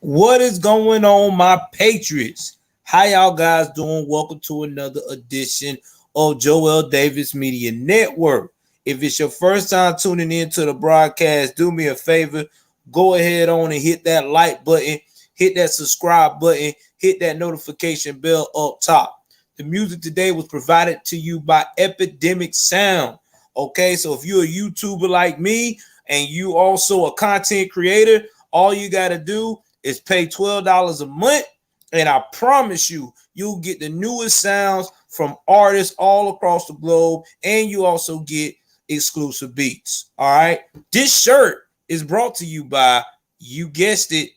What is going on, my Patriots? How y'all guys doing? Welcome to another edition of Joel Davis Media Network. If it's your first time tuning in to the broadcast, do me a favor. Go ahead on and hit that like button, hit that subscribe button, hit that notification bell up top. The music today was provided to you by Epidemic Sound. Okay, so if you're a YouTuber like me and you also a content creator, all you got to do is pay $12 a month, and I promise you, you'll get the newest sounds from artists all across the globe, and you also get exclusive beats. All right, this shirt is brought to you by, you guessed it,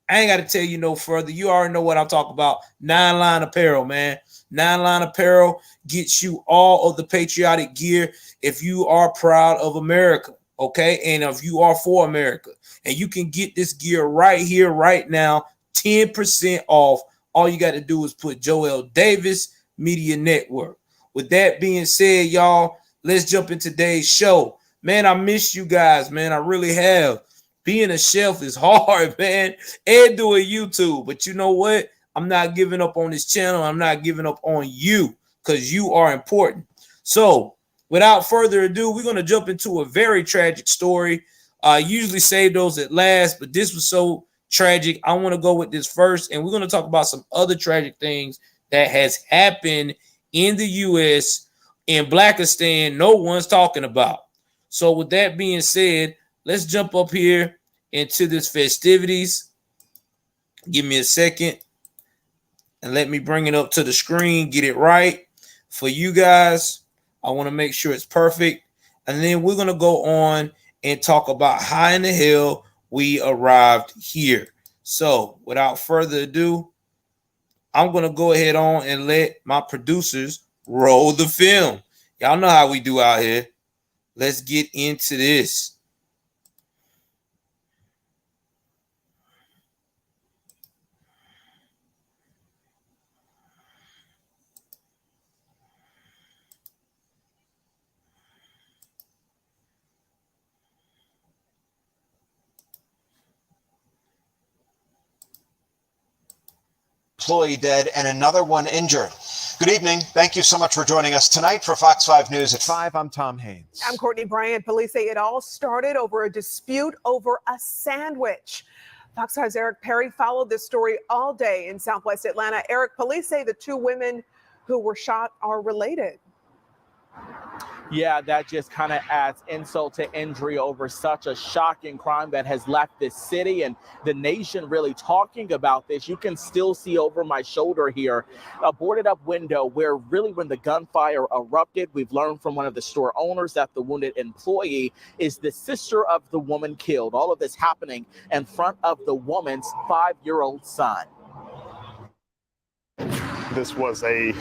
I ain't got to tell you no further. You already know what I'm talking about. 9-Line Apparel, man. 9-Line Apparel gets you all of the patriotic gear if you are proud of America, okay? And if you are for America. And you can get this gear right here, right now, 10% off. All you got to do is put Joel Davis Media Network. With that being said, y'all, let's jump in today's show. Man, I miss you guys, man. I really have. Being a chef is hard, man, and doing YouTube. But you know what? I'm not giving up on this channel. I'm not giving up on you because you are important. So without further ado, we're going to jump into a very tragic story. I usually save those at last, but this was so tragic. I want to go with this first, and we're going to talk about some other tragic things that has happened in the U.S. in Blackistan no one's talking about. So with that being said, let's jump up here into this festivities. Give me a second and let me bring it up to the screen, get it right for you guys. I want to make sure it's perfect. And then we're going to go on and talk about how in the hell we arrived here. So without further ado, I'm going to go ahead on and let my producers roll the film. Y'all know how we do out here. Let's get into this. Employee dead and another one injured. Good evening. Thank you so much for joining us tonight for Fox 5 News at 5. I'm Tom Haynes. I'm Courtney Bryant. Police say it all started over a dispute over a sandwich. Fox 5's Eric Perry followed this story all day in Southwest Atlanta. Eric, police say the two women who were shot are related. Yeah, that just kind of adds insult to injury over such a shocking crime that has left this city and the nation really talking about this. You can still see over my shoulder here a boarded up window where really when the gunfire erupted, we've learned from one of the store owners that the wounded employee is the sister of the woman killed. All of this happening in front of the woman's 5-year-old son. This was a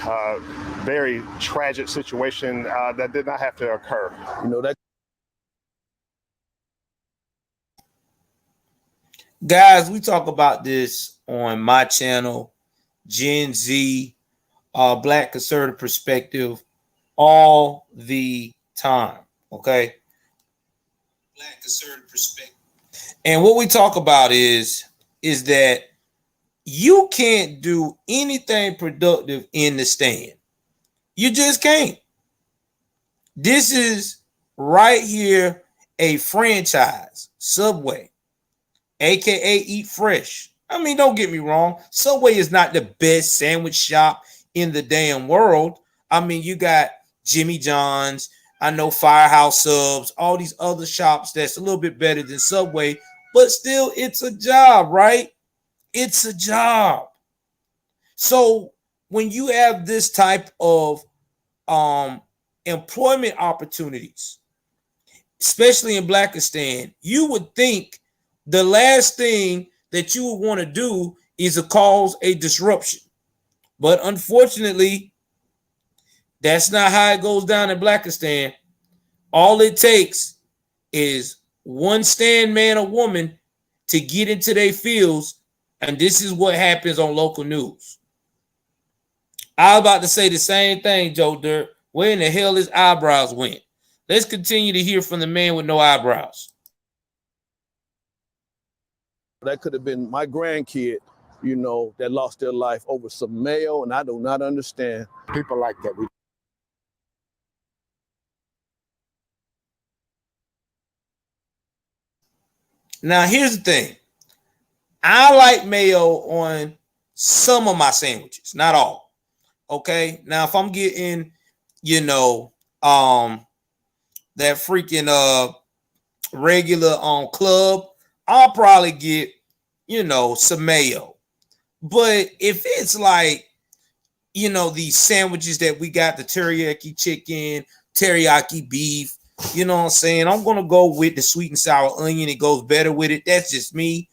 very tragic situation that did not have to occur. You know that. Guys, we talk about this on my channel, Gen Z, Black Conservative Perspective, all the time. Okay, Black Conservative Perspective, and what we talk about is that you can't do anything productive in the stand. You just can't. This is right here a franchise, Subway, aka Eat Fresh. I mean, don't get me wrong. Subway is not the best sandwich shop in the damn world. I mean, you got Jimmy John's, I know Firehouse Subs, all these other shops that's a little bit better than Subway, but still it's a job, right? It's a job. So when you have this type of employment opportunities, especially in Blackistan, you would think the last thing that you would want to do is to cause a disruption. But unfortunately, that's not how it goes down in Blackistan. All it takes is one stand man or woman to get into their fields. And this is what happens on local news. I was about to say the same thing, Joe Dirt. Where in the hell his eyebrows went? Let's continue to hear from the man with no eyebrows. That could have been my grandkid, you know, that lost their life over some Mayo, and I do not understand. People like that. Now, here's the thing. I like mayo on some of my sandwiches, not all. Okay. Now, if I'm getting, you know, that freaking regular club, I'll probably get, you know, some mayo. But if it's like, you know, these sandwiches that we got, the teriyaki chicken, teriyaki beef, you know what I'm saying? I'm going to go with the sweet and sour onion. It goes better with it. That's just me.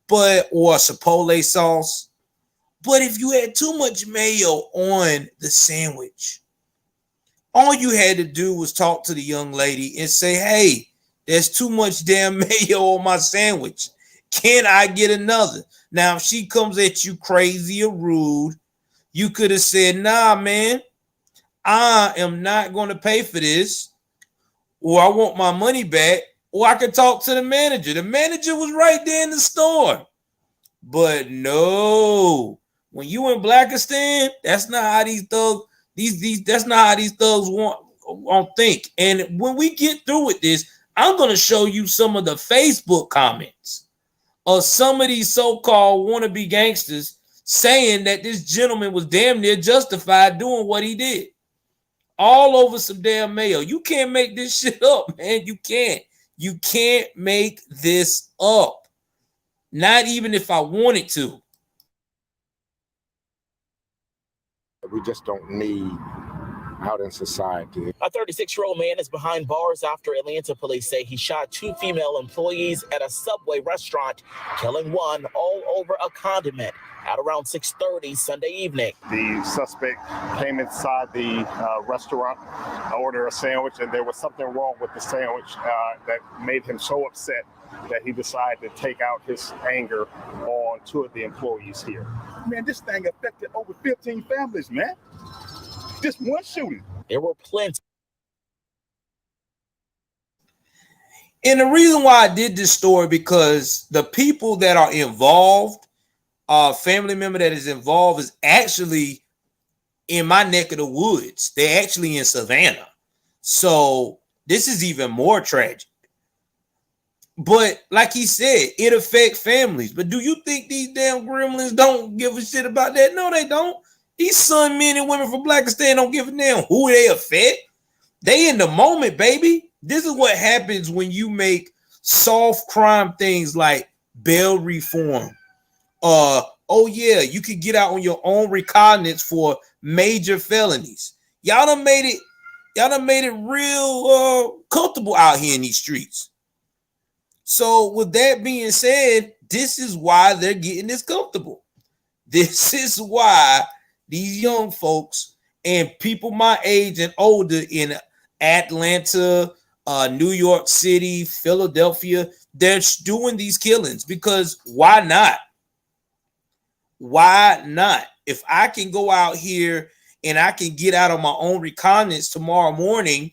But, or chipotle sauce. But if you had too much mayo on the sandwich, all you had to do was talk to the young lady and say, hey, there's too much damn mayo on my sandwich. Can I get another? Now, if she comes at you crazy or rude, you could have said, nah, man, I am not going to pay for this, or I want my money back, or I could talk to the manager. The manager was right there in the store. But no, when you in Blackistan, that's not how these thugs, that's not how these thugs want think. And when we get through with this, I'm going to show you some of the Facebook comments of some of these so-called wannabe gangsters saying that this gentleman was damn near justified doing what he did. All over some damn mayo. You can't make this shit up, man. You can't. You can't make this up. Not even if I wanted to. We just don't need out in society. A 36-year-old man is behind bars after Atlanta police say he shot 2 female employees at a Subway restaurant, killing one all over a condiment at around 6:30 Sunday evening. The suspect came inside the restaurant, ordered a sandwich, and there was something wrong with the sandwich that made him so upset that he decided to take out his anger on 2 of the employees here. Man, this thing affected over 15 families, man. Just one shooting. There were plenty. And the reason why I did this story, because the people that are involved, family member that is involved, is actually in my neck of the woods. They're actually in Savannah. So this is even more tragic. But like he said, it affects families. But do you think these damn gremlins don't give a shit about that? No, they don't. These son, men, and women from Blackistan don't give a damn who they affect. They in the moment, baby. This is what happens when you make soft crime things like bail reform. Oh yeah, you could get out on your own recognizance for major felonies. Y'all done made it real comfortable out here in these streets. So with that being said, this is why they're getting this comfortable. This is why these young folks and people my age and older in Atlanta, New York City, Philadelphia, they're doing these killings because why not? Why not? If I can go out here and I can get out on my own recognizance tomorrow morning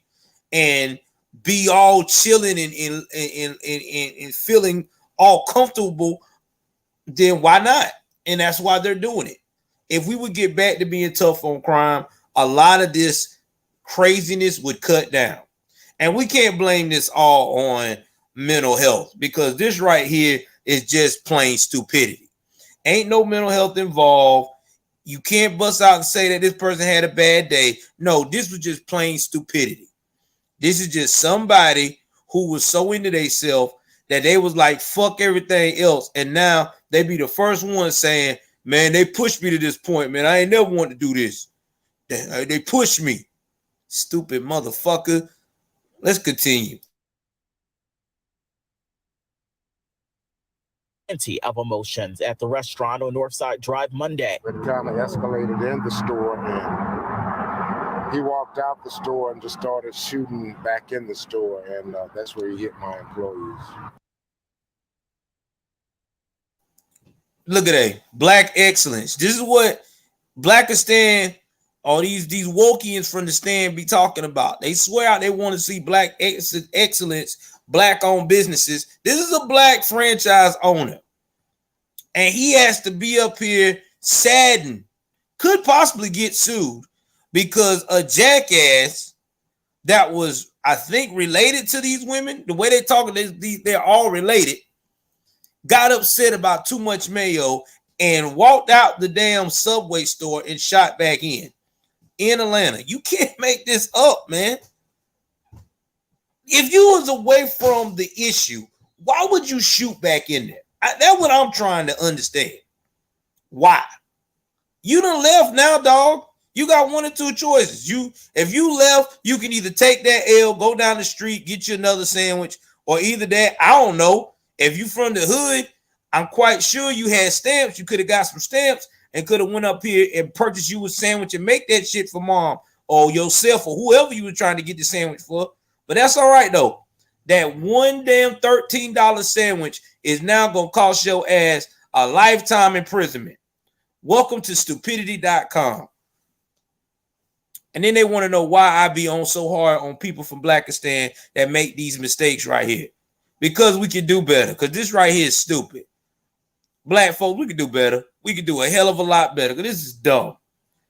and be all chilling and feeling all comfortable, then why not? And that's why they're doing it. If we would get back to being tough on crime, a lot of this craziness would cut down. And we can't blame this all on mental health, because this right here is just plain stupidity. Ain't no mental health involved. You can't bust out and say that this person had a bad day. No, this was just plain stupidity. This is just somebody who was so into themselves that they was like, fuck everything else. And now they be the first one saying, man, they pushed me to this point, man. I ain't never wanted to do this. They pushed me. Stupid motherfucker. Let's continue. Plenty of emotions at the restaurant on Northside Drive Monday. It kind of escalated in the store, and he walked out the store and just started shooting back in the store, and that's where he hit my employees. Look at that. Black excellence. This is what Blackistan, all these Wokians from the stand be talking about. They swear out they want to see black excellence, black-owned businesses. This is a black franchise owner. And he has to be up here saddened, could possibly get sued because a jackass that was, I think, related to these women, the way they talk, they're all related, got upset about too much mayo and walked out the damn Subway store and shot back in Atlanta. You can't make this up, man. If you was away from the issue, why would you shoot back in there? That's what I'm trying to understand. Why? You done left now, dog. You got one or two choices. If you left, you can either take that L, go down the street, get you another sandwich, or either that, I don't know. If you from the hood, I'm quite sure you had stamps. You could have got some stamps and could have went up here and purchased you a sandwich and make that shit for mom or yourself or whoever you were trying to get the sandwich for. But that's all right, though. That one damn $13 sandwich is now going to cost your ass a lifetime imprisonment. Welcome to stupidity.com. And then they want to know why I be on so hard on people from Blackistan that make these mistakes right here. Because we can do better. Because this right here is stupid. Black folks, we can do better. We can do a hell of a lot better. Because this is dumb.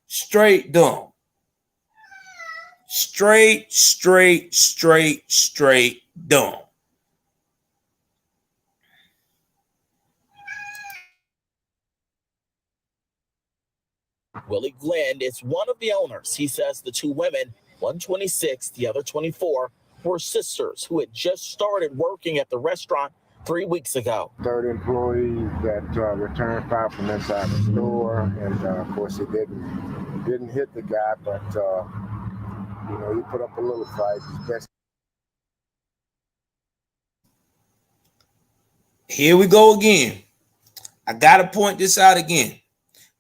Straight dumb. Straight dumb. Willie Glenn is one of the owners. He says the two women, one 26, the other 24, were sisters who had just started working at the restaurant 3 weeks ago. Third employee that returned fire from inside the store, and of course he didn't hit the guy, but he put up a little fight. Here we go again. I gotta point this out again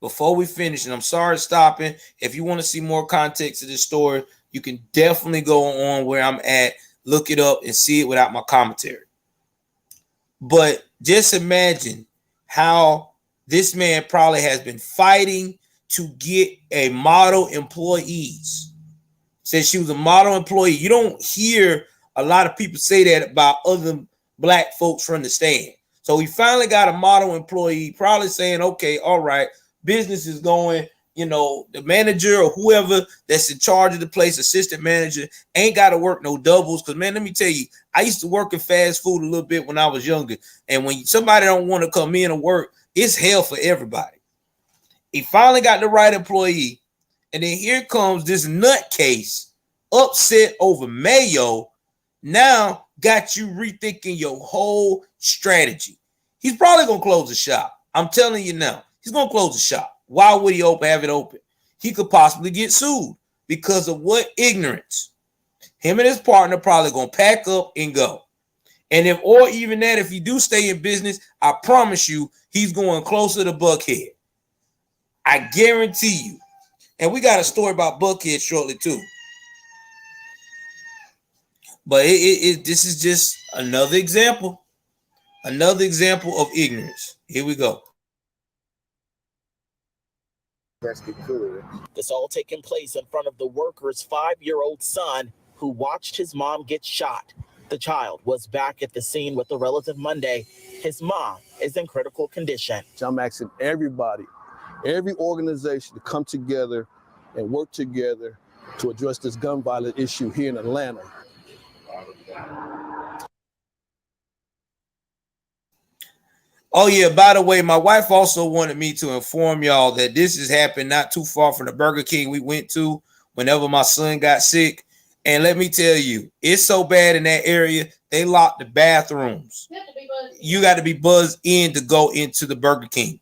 before we finish, and I'm sorry stopping. If you want to see more context of this story, you can definitely go on where I'm at, look it up, and see it without my commentary. But just imagine how this man probably has been fighting to get a model employees. Said she was a model employee. You don't hear a lot of people say that about other black folks from the stand. So he finally got a model employee, probably saying, okay, all right, business is going, the manager or whoever that's in charge of the place, assistant manager, ain't got to work no doubles. Because, man, let me tell you, I used to work in fast food a little bit when I was younger. And when somebody don't want to come in and work, it's hell for everybody. He finally got the right employee. And then here comes this nutcase upset over Mayo. Now got you rethinking your whole strategy. He's probably going to close the shop. I'm telling you now, he's going to close the shop. Why would he have it open? He could possibly get sued because of what? Ignorance. Him and his partner probably going to pack up and go. And if he do stay in business, I promise you, he's going closer to Buckhead. I guarantee you. And we got a story about Buckhead shortly too. But this is just another example of ignorance. Here we go. This all taking place in front of the worker's 5-year-old son who watched his mom get shot. The child was back at the scene with a relative Monday. His mom is in critical condition. So I'm asking everybody, every organization to come together and work together to address this gun violence issue here in Atlanta. Oh, yeah, by the way, my wife also wanted me to inform y'all that this has happened not too far from the Burger King we went to whenever my son got sick. And let me tell you, it's so bad in that area, they locked the bathrooms. You got to be buzzed in to go into the Burger King.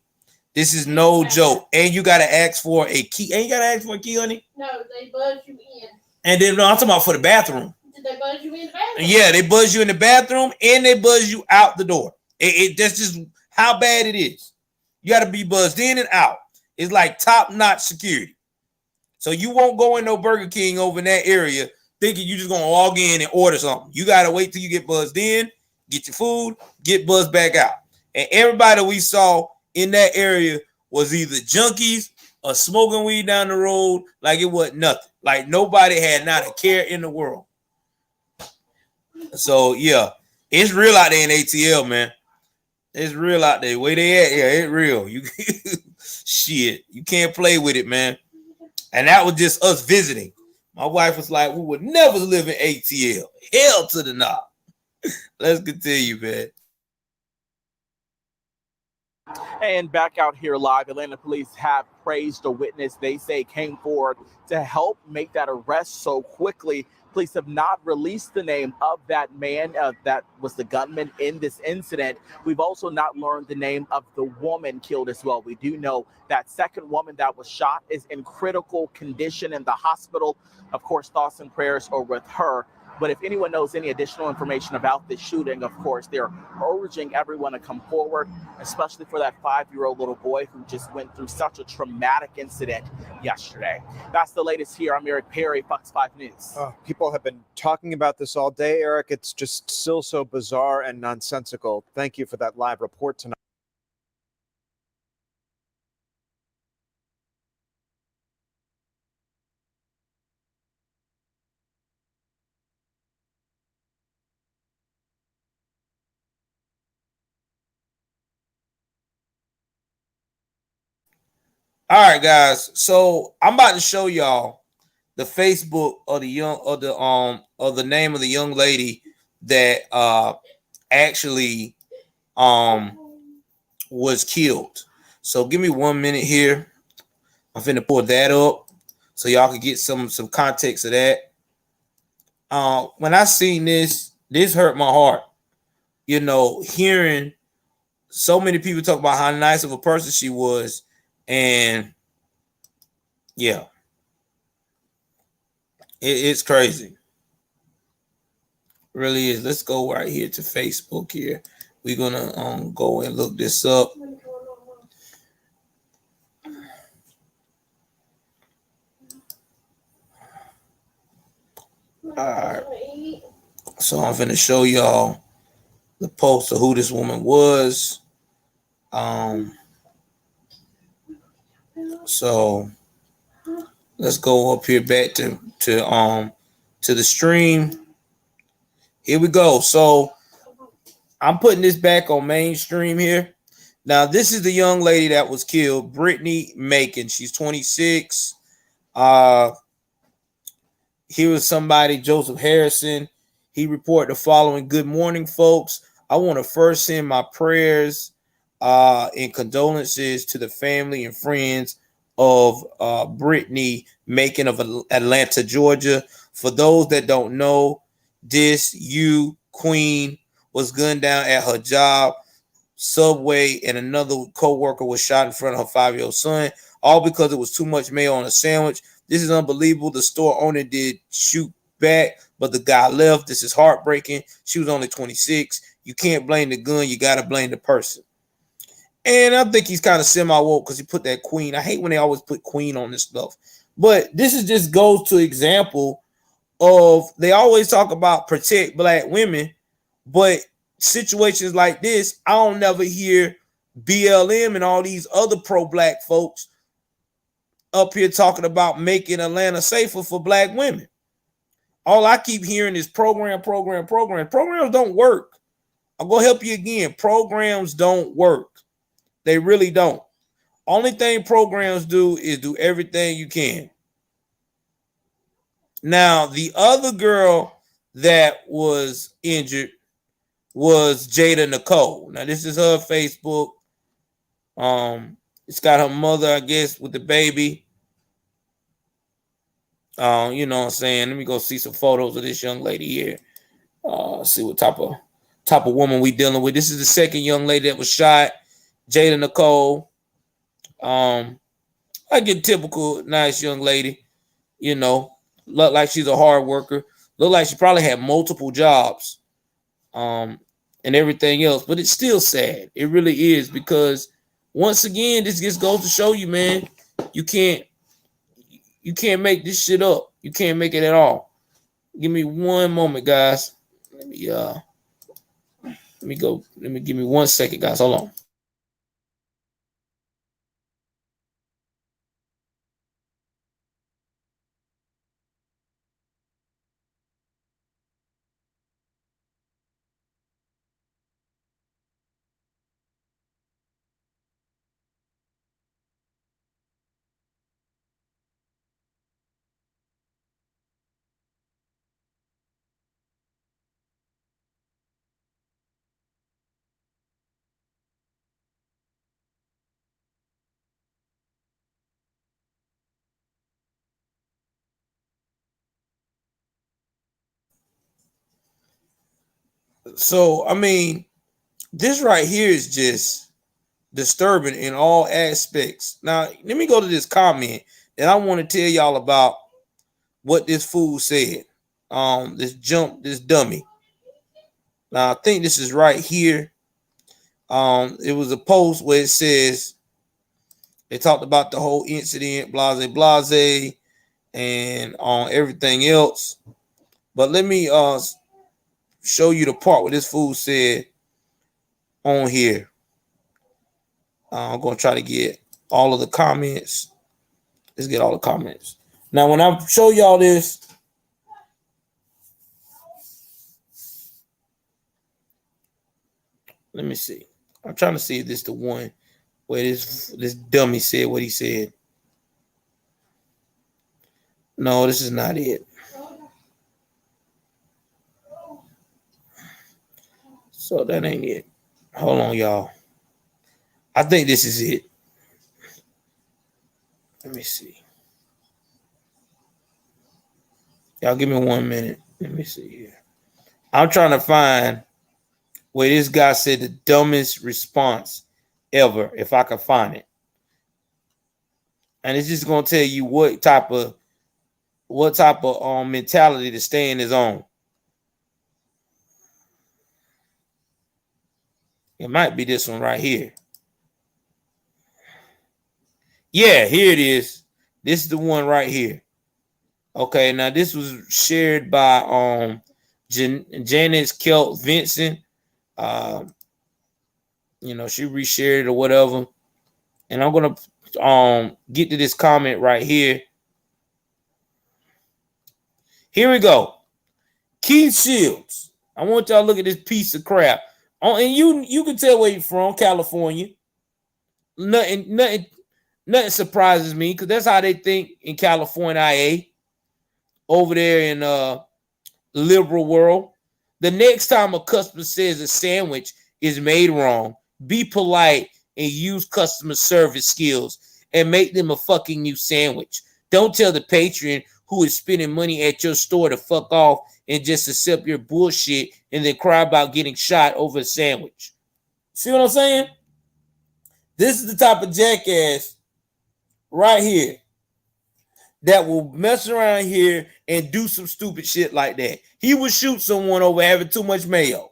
This is no joke. And you got to ask for a key. And you got to ask for a key, honey? No, they buzz you in. And then, no, I'm talking about for the bathroom. Did they buzz you in the bathroom? Yeah, they buzz you in the bathroom and they buzz you out the door. That's just how bad it is. You got to be buzzed in and out. It's like top-notch security. So you won't go in no Burger King over in that area thinking you're just going to log in and order something. You got to wait till you get buzzed in, get your food, get buzzed back out. And everybody we saw in that area was either junkies or smoking weed down the road like it wasn't nothing. Like nobody had not a care in the world. So, yeah, it's real out there in ATL, man. It's real out there. Where they at? Yeah, it's real. You shit. You can't play with it, man. And that was just us visiting. My wife was like, we would never live in ATL. Hell to the knob. Let's continue, man. And back out here live, Atlanta police have praised a witness they say came forward to help make that arrest so quickly. Police have not released the name of that man that was the gunman in this incident. We've also not learned the name of the woman killed as well. We do know that second woman that was shot is in critical condition in the hospital. Of course, thoughts and prayers are with her. But if anyone knows any additional information about this shooting, of course, they're urging everyone to come forward, especially for that 5-year-old little boy who just went through such a traumatic incident yesterday. That's the latest here. I'm Eric Perry, Fox 5 News. People have been talking about this all day, Eric. It's just still so bizarre and nonsensical. Thank you for that live report tonight. All right, guys. So I'm about to show y'all the Facebook of the name of the young lady that actually was killed. So give me 1 minute here. I'm finna pull that up so y'all can get some context of that. When I seen this hurt my heart. You know, hearing so many people talk about how nice of a person she was, and yeah, it's crazy. It really is. Let's go right here to Facebook here. We're gonna go and look this up. All right. So I'm gonna show y'all the post of who this woman was. So let's go up here back to the stream. Here we go. So I'm putting this back on mainstream here. Now, this is the young lady that was killed, Brittany Macon. She's 26. Here was somebody, Joseph Harrison. He reported the following: good morning, folks. I want to first send my prayers and condolences to the family and friends of Brittany Macon of Atlanta, Georgia. For those that don't know, this queen was gunned down at her job, Subway, and another co-worker was shot in front of her 5-year-old son, all because it was too much mayo on a sandwich. This is unbelievable. The store owner did shoot back, but the guy left. This is heartbreaking. She was only 26. You can't blame the gun. You got to blame the person. And I think he's kind of semi-woke because he put that queen. I hate when they always put queen on this stuff. But this is just goes to example of, they always talk about protect black women, but situations like this, I don't never hear BLM and all these other pro-black folks up here talking about making Atlanta safer for black women. All I keep hearing is program. Programs don't work. I'll go help you again. Programs don't work. They really don't. Only thing programs do is do everything you can. Now, the other girl that was injured was Jada Nicole. Now, this is her Facebook. It's got her mother, I guess, with the baby. You know what I'm saying? Let me go see some photos of this young lady here. See what type of woman we dealing with. This is the second young lady that was shot, Jada Nicole. I get typical nice young lady, you know, look like she's a hard worker, look like she probably had multiple jobs, and everything else. But it's still sad. It really is, because once again, this just goes to show you, man, you can't make this shit up. You can't make it at all. Give me one moment, guys. Let me give me 1 second, guys. Hold on. So I mean, this right here is just disturbing in all aspects. Now, let me go to this comment that I want to tell y'all about what this fool said. This dummy. Now, I think this is right here. It was a post where it says they talked about the whole incident, blase, blase, and on everything else. But let me show you the part where this fool said on here. I'm gonna try to get all of the comments. Let's get all the comments. Now, when I show y'all this, let me see. I'm trying to see if this is the one where this dummy said what he said. No, this is not it. So that ain't it. Hold on, y'all. I think this is it. Let me see. Y'all give me 1 minute. Let me see here. I'm trying to find where this guy said the dumbest response ever, if I can find it. And it's just gonna tell you what type of mentality to stay in his own. It might be this one right here. Yeah, here it is. This is the one right here. Okay, now this was shared by Janice Kelt Vincent. She reshared it or whatever. And I'm gonna get to this comment right here. Here we go. Keith Shields. I want y'all to look at this piece of crap. And you can tell where you're from, California. Nothing surprises me because that's how they think in California, IA. Over there in liberal world. The next time a customer says a sandwich is made wrong, be polite and use customer service skills and make them a fucking new sandwich. Don't tell the patron who is spending money at your store to fuck off and just accept your bullshit and then cry about getting shot over a sandwich. See what I'm saying? This is the type of jackass right here that will mess around here and do some stupid shit like that. He would shoot someone over having too much mayo.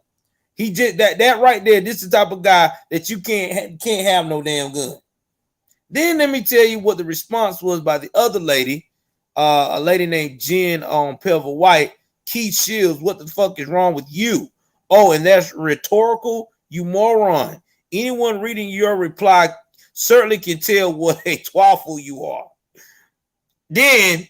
He just that right there. This is the type of guy that you can't have no damn gun. Then let me tell you what the response was by the other lady, a lady named Jen Pelver White. Keith Shields, what the fuck is wrong with you? Oh, and that's rhetorical, you moron. Anyone reading your reply certainly can tell what a twaffle you are. Then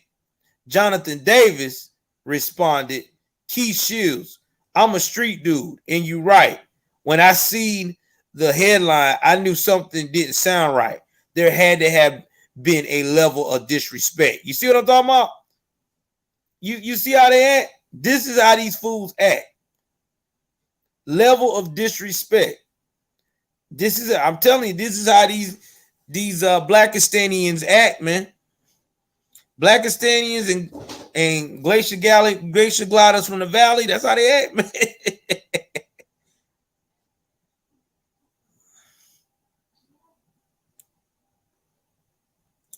Jonathan Davis responded, Keith Shields, I'm a street dude, and you right. When I seen the headline, I knew something didn't sound right. There had to have been a level of disrespect. You see what I'm talking about? You see how they act? This is how these fools act. Level of disrespect. I'm telling you, this is how these Blackistanians act, man. Blackistanians and glacier gliders from the valley, that's how they act, man.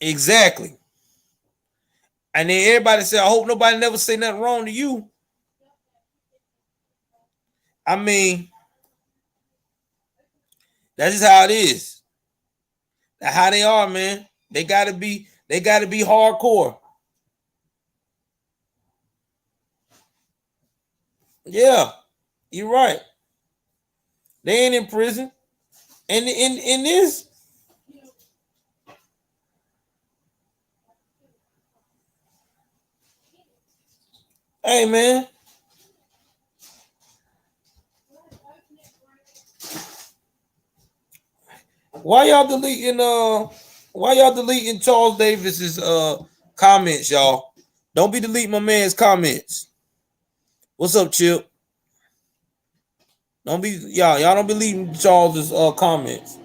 Exactly. And then everybody say, I hope nobody never say nothing wrong to you. I mean, that's just how it is. That's how they are, man. They gotta be hardcore. Yeah, you're right. They ain't in prison. And in this, hey man. Why y'all deleting Charles Davis's comments, y'all? Don't be deleting my man's comments. What's up, Chip? Y'all don't be deleting Charles's comments.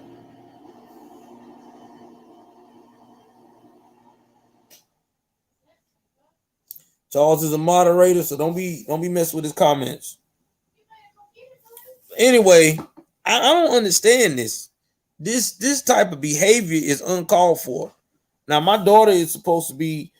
Charles is a moderator, so don't be messing with his comments. Anyway, I don't understand this. This type of behavior is uncalled for. Now, my daughter is supposed to be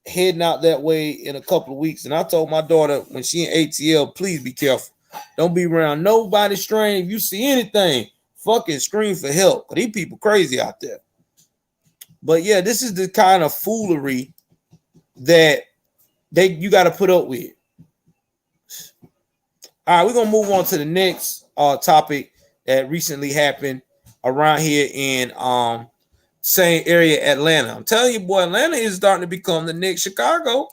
heading out that way in a couple of weeks, and I told my daughter when she in ATL, please be careful. Don't be around nobody strange. If you see anything, fucking scream for help. Cause these people crazy out there. But yeah, this is the kind of foolery that you got to put up with. All right, we're gonna move on to the next topic that recently happened around here in same area, Atlanta. I'm telling you, boy, Atlanta is starting to become the next Chicago.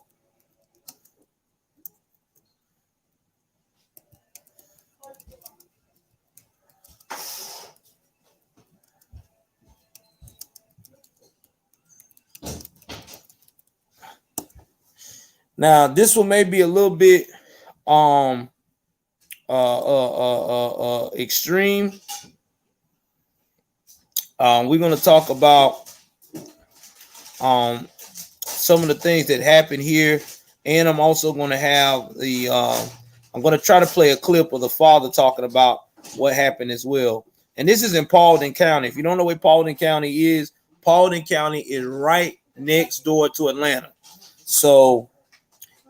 Now, this one may be a little bit extreme. We're going to talk about some of the things that happened here, and I'm also going to have the I'm going to try to play a clip of the father talking about what happened as well. And this is in Paulding County. If you don't know where Paulding County is right next door to Atlanta. So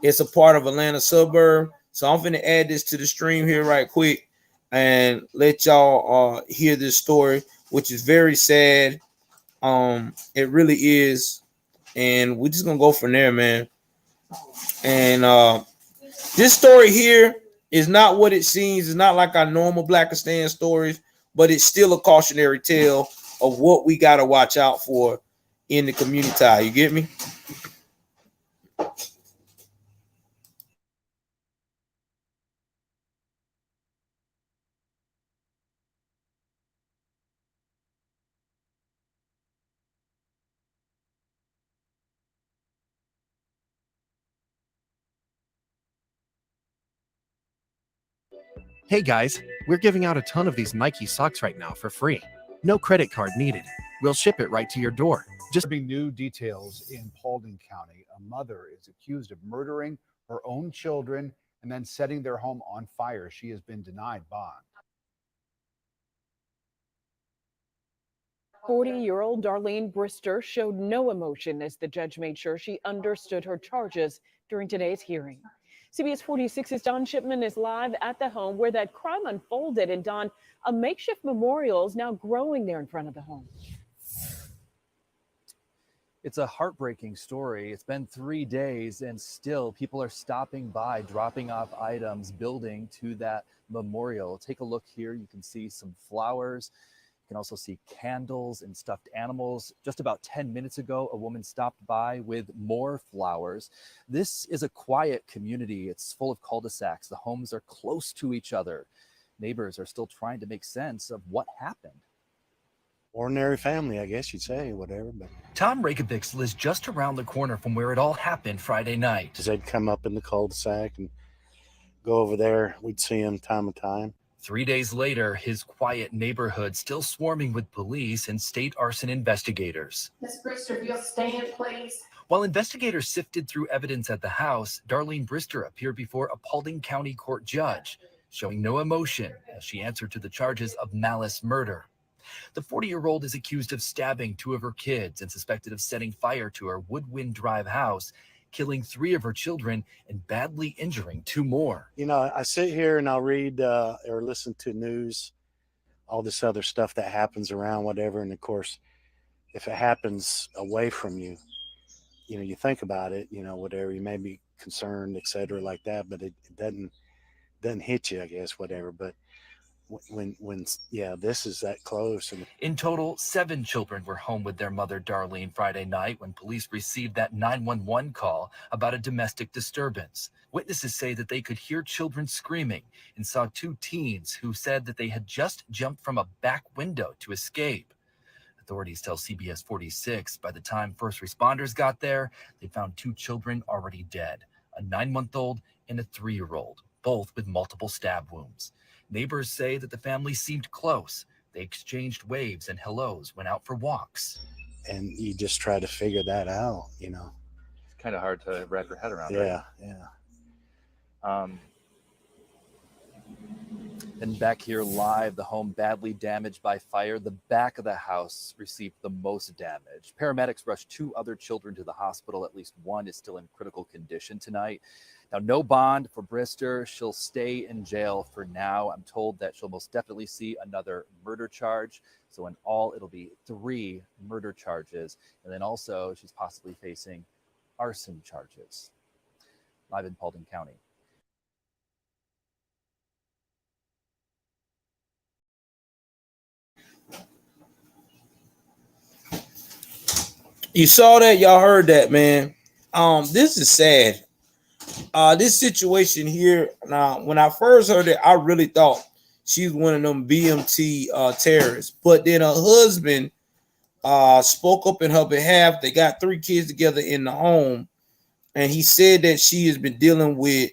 it's a part of Atlanta suburb. So I'm going to add this to the stream here right quick and let y'all hear this story, which is very sad. It really is. And we're just going to go from there, man. And this story here is not what it seems. It's not like our normal Blackistan stories, but it's still a cautionary tale of what we got to watch out for in the community. You get me? Hey guys, we're giving out a ton of these Nike socks right now for free. No credit card needed. We'll ship it right to your door. Just be new details in Paulding County. A mother is accused of murdering her own children and then setting their home on fire. She has been denied bond. 40-year-old Darlene Brister showed no emotion as the judge made sure she understood her charges during today's hearing. CBS 46's Don Shipman is live at the home where that crime unfolded. And Don, a makeshift memorial is now growing there in front of the home. It's a heartbreaking story. It's been 3 days and still people are stopping by, dropping off items, building to that memorial. Take a look here. You can see some flowers. You can also see candles and stuffed animals. Just about 10 minutes ago, a woman stopped by with more flowers. This is a quiet community. It's full of cul-de-sacs. The homes are close to each other. Neighbors are still trying to make sense of what happened. Ordinary family, I guess you'd say, whatever. But Tom Rakevix lives just around the corner from where it all happened Friday night. They'd come up in the cul-de-sac and go over there. We'd see him time and time. 3 days later, his quiet neighborhood still swarming with police and state arson investigators. Ms. Brister, if you'll stand, please. While investigators sifted through evidence at the house, Darlene Brister appeared before a Paulding County court judge, showing no emotion as she answered to the charges of malice murder. The 40-year-old is accused of stabbing 2 of her kids and suspected of setting fire to her Woodwind Drive house, killing 3 of her children and badly injuring 2 more. You know, I sit here and I'll read or listen to news, all this other stuff that happens around, whatever. And of course, if it happens away from you, you know, you think about it, you know, whatever, you may be concerned, et cetera, like that, but it doesn't hit you, I guess, whatever. But when yeah, this is that close. And in total, 7 children were home with their mother Darlene Friday night when police received that 911 call about a domestic disturbance. Witnesses say that they could hear children screaming and saw 2 teens who said that they had just jumped from a back window to escape. Authorities tell CBS 46 by the time first responders got there, they found 2 children already dead, a 9-month-old and a 3-year-old, both with multiple stab wounds. Neighbors say that the family seemed close. They exchanged waves and hellos, went out for walks. And you just try to figure that out, you know. It's kind of hard to wrap your head around. Yeah, right? yeah. And back here live, the home badly damaged by fire. The back of the house received the most damage. Paramedics rushed 2 other children to the hospital. At least one is still in critical condition tonight. Now, no bond for Brister. She'll stay in jail for now. I'm told that she'll most definitely see another murder charge. So in all, it'll be 3 murder charges. And then also she's possibly facing arson charges. Live in Paulding County. You saw that, y'all heard that, man. This is sad. This situation here. Now, when I first heard it, I really thought she was one of them BMT terrorists. But then her husband spoke up in her behalf. They got 3 kids together in the home, and he said that she has been dealing with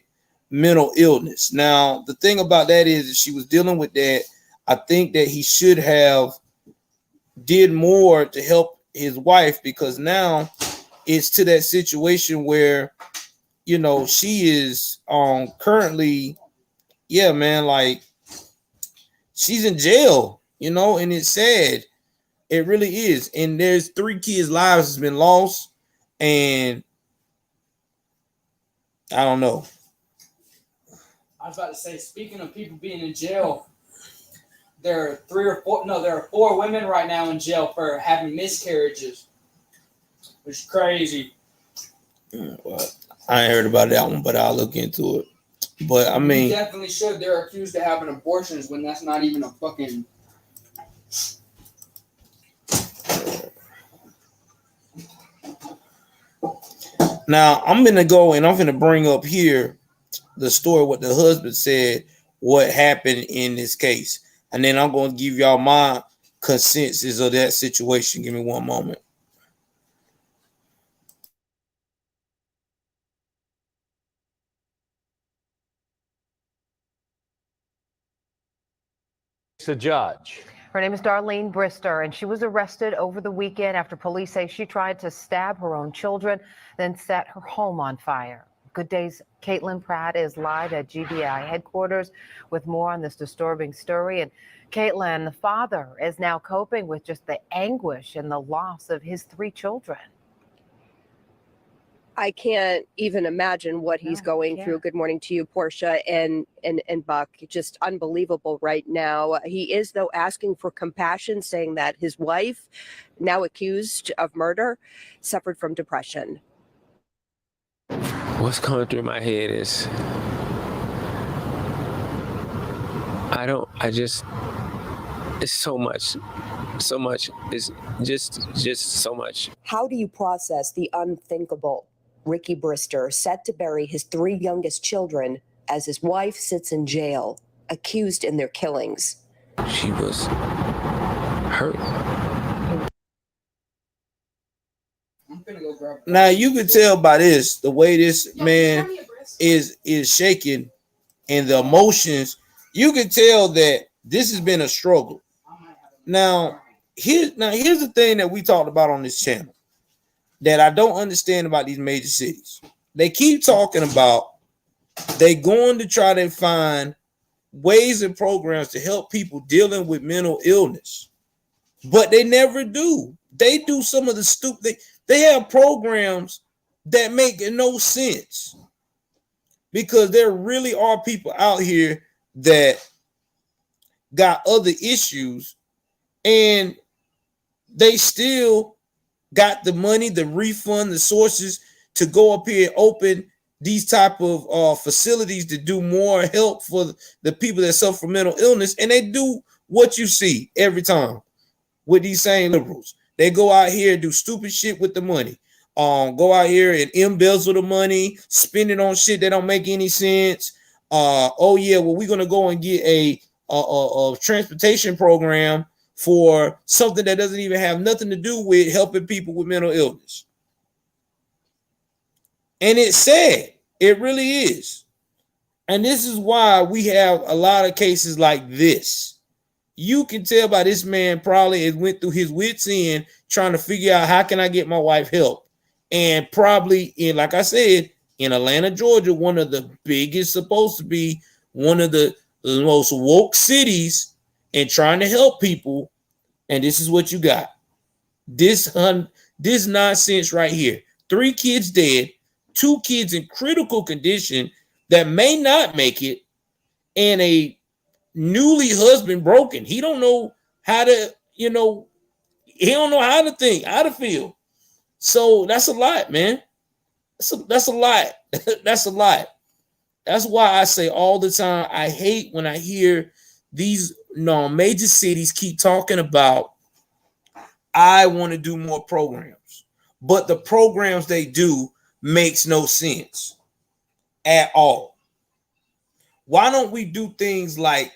mental illness. Now, the thing about that is that she was dealing with that. I think that he should have did more to help his wife, because now it's to that situation where, you know, she is currently, yeah, man, like she's in jail, you know, and it's sad. It really is. And there's 3 kids' lives has been lost, and I don't know. I was about to say, speaking of people being in jail, there are 4 women right now in jail for having miscarriages, which is crazy. Well, I ain't heard about that one, but I'll look into it. But I mean, you definitely should. They're accused of having abortions when that's not even a fucking. Now I'm gonna go and I'm gonna bring up here the story, what the husband said, what happened in this case. And then I'm going to give y'all my consensus of that situation. Give me one moment. The judge. Her name is Darlene Brister, and she was arrested over the weekend after police say she tried to stab her own children, then set her home on fire. Good Day's Caitlin Pratt is live at GBI headquarters with more on this disturbing story. And Caitlin, the father, is now coping with just the anguish and the loss of his 3 children. I can't even imagine what he's going through. Good morning to you, Portia and Buck. Just unbelievable right now. He is, though, asking for compassion, saying that his wife, now accused of murder, suffered from depression. What's going through my head is it's so much. It's just so much. How do you process the unthinkable? Ricky Brister set to bury his 3 youngest children as his wife sits in jail, accused in their killings. She was hurt. Now you can tell by this, the way this man is shaking and the emotions, you can tell that this has been a struggle. Now here's the thing that we talked about on this channel that I don't understand about these major cities. They keep talking about they going to try to find ways and programs to help people dealing with mental illness, but they never do. They do some of the stupid. They have programs that make no sense because there really are people out here that got other issues and they still got the money, the refund, the sources to go up here and open these type of facilities to do more help for the people that suffer from mental illness. And they do what you see every time with these same liberals. They go out here and do stupid shit with the money. Go out here and embezzle the money, spend it on shit that don't make any sense. Oh yeah, well, we're gonna go and get a transportation program for something that doesn't even have nothing to do with helping people with mental illness. And it's sad. It really is. And this is why we have a lot of cases like this. You can tell by this man probably has went through his wits end trying to figure out how can I get my wife help. And probably in, like I said, in Atlanta, Georgia, one of the biggest, supposed to be one of the the most woke cities and trying to help people. And this is what you got. This nonsense right here. 3 kids dead, 2 kids in critical condition that may not make it, and a newly husband broken. He don't know how to, he don't know how to think, how to feel. So that's a lot, man. That's a lot. That's a lot. That's why I say all the time, I hate when I hear these major cities keep talking about, I want to do more programs, but the programs they do makes no sense at all. Why don't we do things like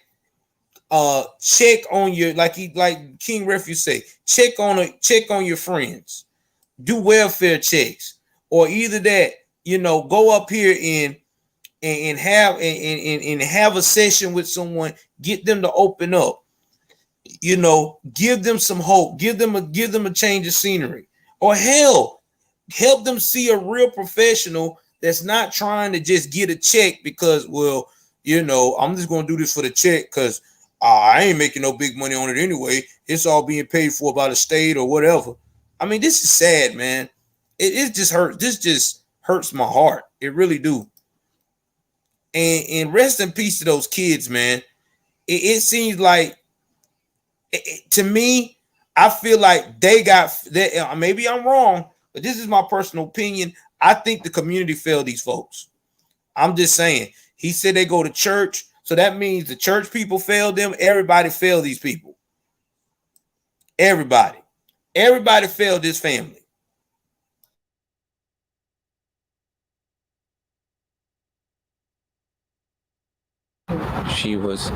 check on your, like King Refuge say, check on your friends, do welfare checks, or either that, go up here and have a session with someone, get them to open up, give them some hope, give them a change of scenery, or hell, help them see a real professional that's not trying to just get a check because, well, I'm just going to do this for the check because I ain't making no big money on it anyway. It's all being paid for by the state or whatever. I mean, this is sad, man. It just hurts. This just hurts my heart. It really do. And rest in peace to those kids, man. It seems like, to me, I feel like they got that. Maybe I'm wrong, but this is my personal opinion. I think the community failed these folks. I'm just saying. He said they go to church, so that means the church people failed them. Everybody failed these people. Everybody failed this family. She lost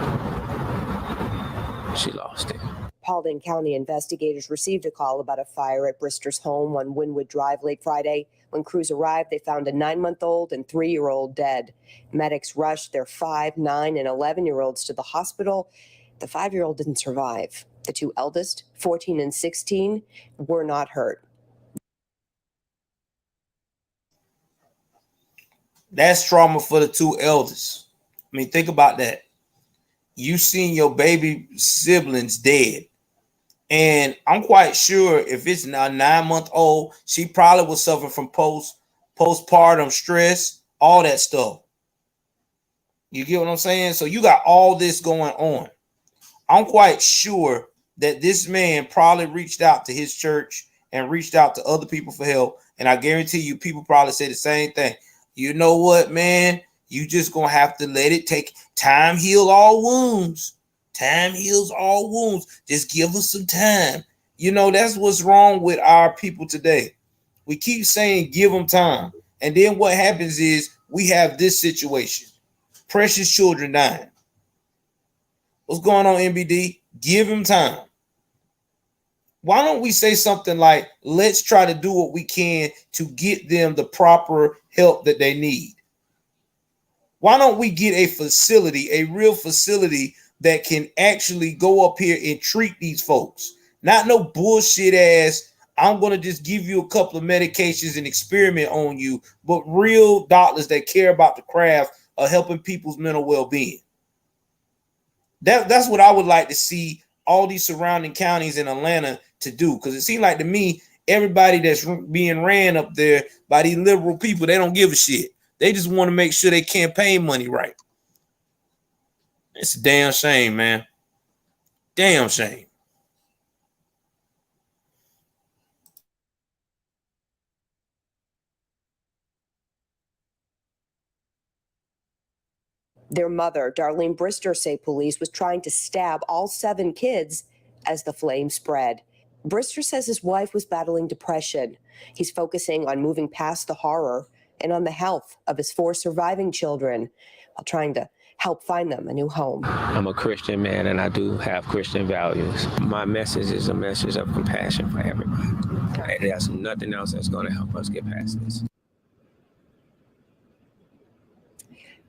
it. Paulding County investigators received a call about a fire at Brister's home on Wynwood Drive late Friday. When crews arrived, they found a 9-month-old and 3-year-old dead. Medics rushed their 5, 9, and 11-year-olds to the hospital. The 5-year-old didn't survive. The 2 eldest, 14 and 16, were not hurt. That's trauma for the 2 eldest. I mean, think about that. You seen your baby siblings dead. And I'm quite sure if it's now 9-month-old, she probably was suffering from postpartum stress, all that stuff. You get what I'm saying? So you got all this going on. I'm quite sure that this man probably reached out to his church and reached out to other people for help. And I guarantee you, people probably say the same thing. You know what, man? You just gonna have to let it take time, heal all wounds. Time heals all wounds. Just give us some time. That's what's wrong with our people today. We keep saying give them time. And then what happens is we have this situation. Precious children dying. What's going on, MBD? Give them time. Why don't we say something like, let's try to do what we can to get them the proper help that they need? Why don't we get a facility, a real facility that can actually go up here and treat these folks? Not no bullshit ass, I'm going to just give you a couple of medications and experiment on you, but real doctors that care about the craft of helping people's mental well-being. That's what I would like to see all these surrounding counties in Atlanta to do, because it seems like to me, everybody that's being ran up there by these liberal people, they don't give a shit. They just want to make sure they campaign money right. It's a damn shame, man. Damn shame. Their mother, Darlene Brister, say police was trying to stab all 7 kids as the flames spread. Brister says his wife was battling depression. He's focusing on moving past the horror and on the health of his 4 surviving children while trying to help find them a new home. I'm a Christian man, and I do have Christian values. My message is a message of compassion for everybody. There's nothing else that's going to help us get past this.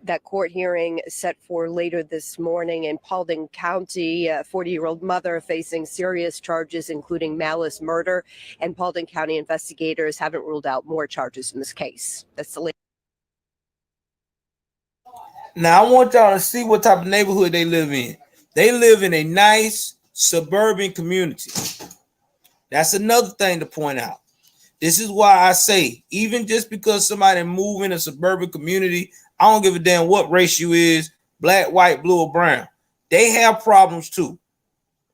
That court hearing set for later this morning in Paulding County. A 40-year-old mother facing serious charges, including malice murder, and Paulding County investigators haven't ruled out more charges in this case. That's the latest. Now I want y'all to see what type of neighborhood they live in. They live in a nice suburban community. That's another thing to point out. This is why I say, even just because somebody move in a suburban community, I don't give a damn what race you is, black, white, blue, or brown. They have problems too.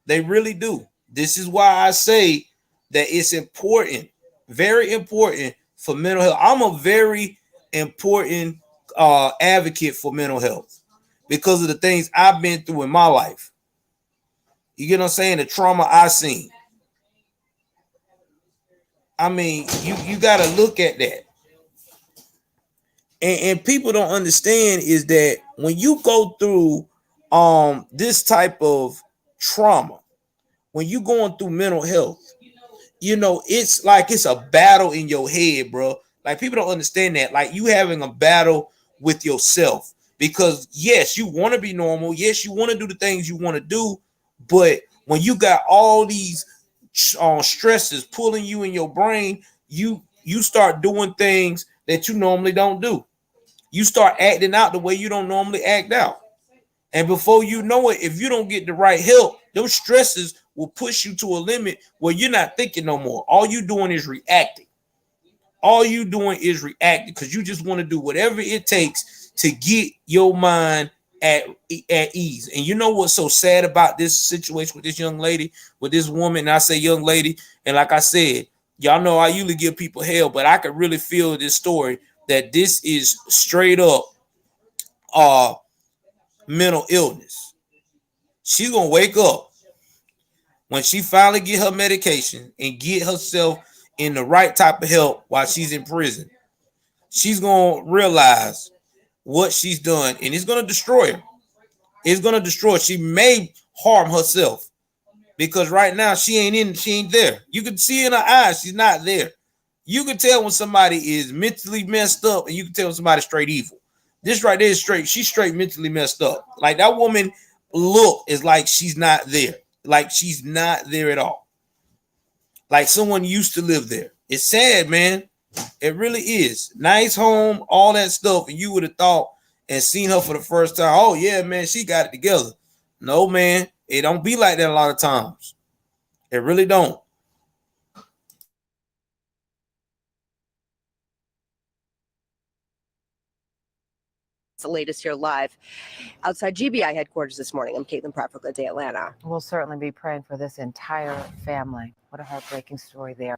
They really do. This is why I say that it's important, very important for mental health. I'm a very important advocate for mental health because of the things I've been through in my life. You get what I'm saying? The trauma I've seen. I mean, you got to look at that. And people don't understand is that when you go through this type of trauma, when you going through mental health, you know, it's like it's a battle in your head, bro. Like people don't understand that. Like you having a battle with yourself because yes, you want to be normal. Yes, you want to do the things you want to do. But when you got all these stresses pulling you in your brain, you start doing things that you normally don't do. You start acting out the way you don't normally act out. And before you know it, if you don't get the right help, those stresses will push you to a limit where you're not thinking no more. All you doing is reacting. All you doing is reacting because you just want to do whatever it takes to get your mind at ease. And you know what's so sad about this situation with this young lady, with this woman, and I say young lady, and like I said, y'all know I usually give people hell, but I could really feel this story that this is straight up mental illness. She's gonna wake up when she finally get her medication and get herself in the right type of help while she's in prison. She's gonna realize what she's done, and it's gonna destroy her. It's gonna destroy her. She may harm herself because right now she ain't there. You can see in her eyes she's not there. You can tell when somebody is mentally messed up, and you can tell when somebody's straight evil. This right there is straight. She's straight mentally messed up. Like that woman look is like she's not there. Like she's not there at all. Like someone used to live there. It's sad, man. It really is. Nice home, all that stuff. And you would have thought and seen her for the first time. Oh, yeah, man, she got it together. No, man. It don't be like that a lot of times. It really don't. The latest here live outside GBI headquarters this morning. I'm Caitlin Pratt for Good Day Atlanta. We'll certainly be praying for this entire family. What a heartbreaking story there.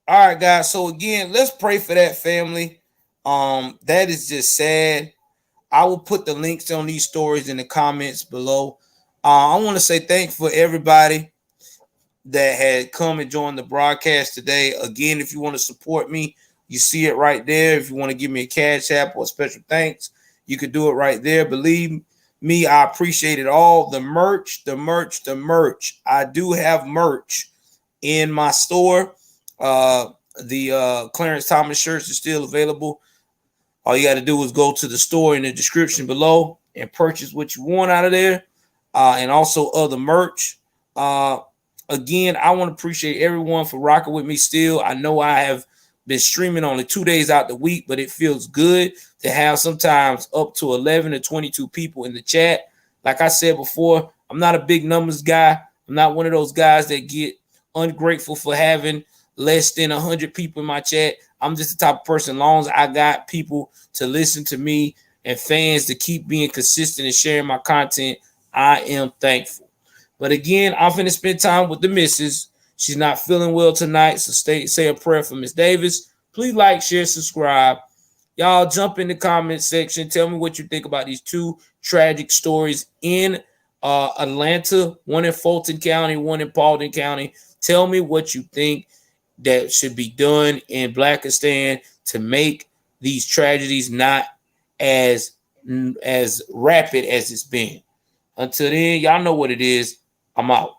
All right, guys. So again, let's pray for that family. That is just sad. I will put the links on these stories in the comments below. I want to say thanks for everybody that had come and joined the broadcast today. Again, if you want to support me, you see it right there. If you want to give me a cash app or a special thanks, you could do it right there. Believe me, I appreciate it all. The merch. I do have merch in my store. The Clarence Thomas shirts are still available. All you got to do is go to the store in the description below and purchase what you want out of there, and also other merch. Again, I want to appreciate everyone for rocking with me still. I know I have been streaming only 2 days out the week, but it feels good to have sometimes up to 11 to 22 people in the chat. Like I said before, I'm not a big numbers guy. I'm not one of those guys that get ungrateful for having less than 100 people in my chat. I'm just the type of person, as long as I got people to listen to me and fans to keep being consistent and sharing my content, I am thankful. But again, I'm finna spend time with the missus. She's not feeling well tonight, so say a prayer for Miss Davis. Please like, share, subscribe. Y'all jump in the comment section. Tell me what you think about these two tragic stories in Atlanta, one in Fulton County, one in Paulding County. Tell me what you think that should be done in Blackistan to make these tragedies not as rapid as it's been. Until then, y'all know what it is. I'm out.